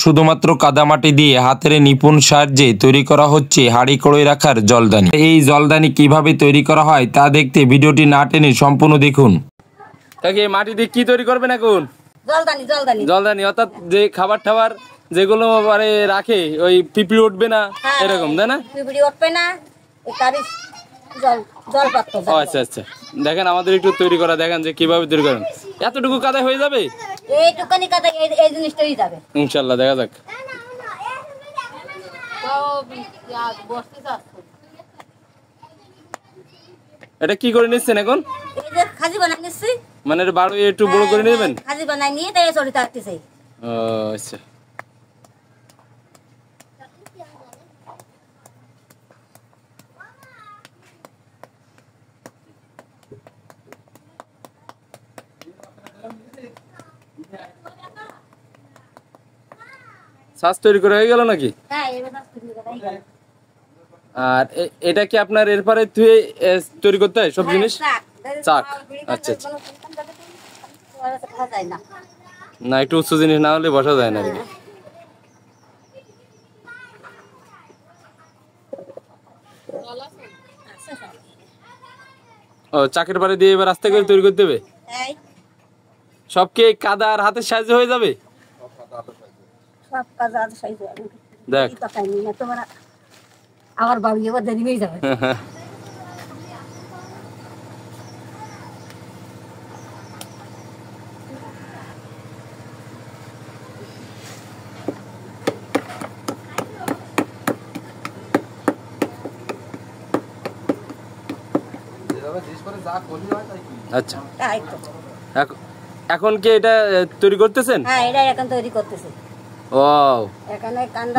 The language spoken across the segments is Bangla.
শুধুমাত্র কাদামাটি দিয়ে হাতের নিপুণ সাহায্যে তৈরি করা হচ্ছে হাঁড়ি কড়াই রাখার জলদানি। এই জলদানি কিভাবে তৈরি করা হয় তা দেখতে ভিডিওটি না টেনে সম্পূর্ণ দেখুন। মাটি দিয়ে কি তৈরি করবেন এখন? জলদানি জলদানি জলদানি অর্থাৎ যে খাবার টাবার যেগুলো মানে রাখে ওই পিঁপড়ি উঠবে না এরকম, তাই না? পিঁপড়ি উঠবে না, জল পাত্র। আচ্ছা আচ্ছা, দেখেন আমাদের একটু তৈরি করা দেখেন যে কিভাবে তৈরি করেন। এতটুকু কাদায় হয়ে যাবে? এইটুকানি কাদায় এই জিনিসটাই যাবে ইনশাল্লাহ, দেখা যাক। এটা কি করে নিচ্ছেন এখন? এই যে খাজি বানাই নিচ্ছি, মানে বাড়ি একটু বড় করে নেবেন? খাজি বানাই নিয়ে তাই চড়িতে আসতেছে। ও আচ্ছা, শ্বাস তৈরি করে হয়ে গেল নাকি? আর এটা কি আপনার এরপরে তৈরি করতে হয় সব জিনিস? চাক। আচ্ছা আচ্ছা, না একটু উচ্চ জিনিস না হলে বসা যায় না। ও চাকের বারে দিয়ে এবার আস্তে করে তৈরি করতে হবে। সবকে কাদা আর হাতের সাহায্যে হয়ে যাবে? দেখ আমার বাবু এবার দেরি হয়ে যাবে। আচ্ছা, এখন কি এটা তৈরি করতেছেন? হ্যাঁ, এটা এখন তৈরি করতেছে। ও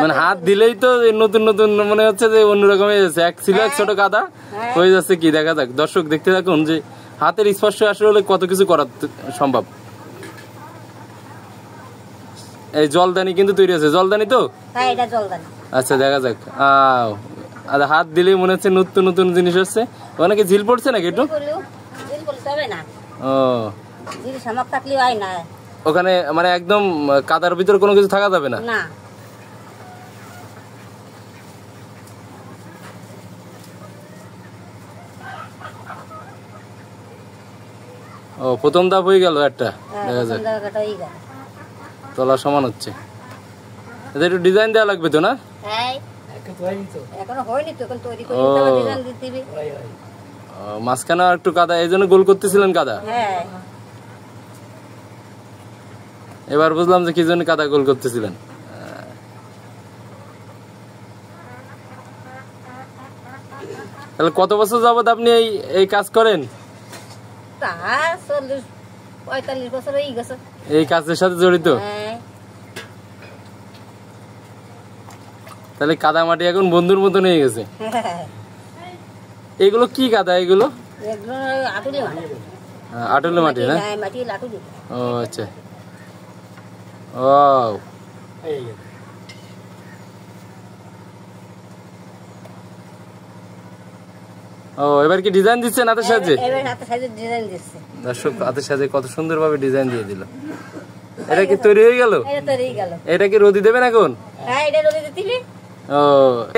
মানে হাত দিলেই তো নতুন নতুন মনে হচ্ছে যে অন্যরকম হয়ে যাচ্ছে। এক ছিল এক ছোট কাদা হয়ে যাচ্ছে কি, দেখা যাক। দর্শক দেখতে থাকুন যে হাতের স্পর্শ আসলে কত কিছু করা সম্ভব। এই জলদানি কিন্তু তৈরি আছে। জলদানি তো? হ্যাঁ, এটা জলদানি। আচ্ছা, দেখা যাক। হাত দিলেই মনে হচ্ছে নতুন নতুন জিনিস হচ্ছে। ওখানে কি ঝিল পড়ছে নাকি একটু? ও ওখানে মানে একদম কাদার ভিতরে কোনো কিছু থাকা যাবে না? না। ও প্রথম ধাপ হয়ে গেল একটা, দেখা যাক। তলা সমান হচ্ছে। এটা একটু ডিজাইন দেওয়া লাগবে তো, না? মাঝখানে একটু কাদা, এই জন্য গোল করতেছিলেন কাদা? এবার বুঝলাম যে কি জন্য কাদা গোল করতেছিলেন। তাহলে কত বছর যাবত আপনি এই কাজ করেন? 40-45 বছর হয়ে গেছে এই কাজের সাথে জড়িত। তাহলে কাদা মাটি এখন বন্ধুর মতো হয়ে গেছে। এগুলো কি কাদা? এগুলো আটুলি মাটি, না? ও আচ্ছা। ও এবার কি ডিজাইন দিচ্ছেন হাতের সাহায্যে? দর্শক হাতের সাহায্যে কত সুন্দর ভাবে ডিজাইন দিয়ে দিল। এটা কি তৈরি হয়ে গেল? এটা কি রোদি দেবেন এখন? ও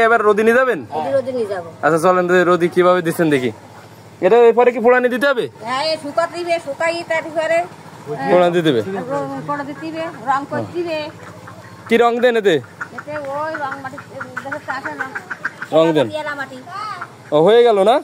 এবার রোদি নিয়ে যাবেন? আচ্ছা চলেন রোদি কিভাবে দিচ্ছেন দেখি। এটা এরপরে কি ফোড়ানি দিতে হবে? ফোড়ানি দিতে হবে। কি রং দেন এতে? রং দেন। ও হয়ে গেল না?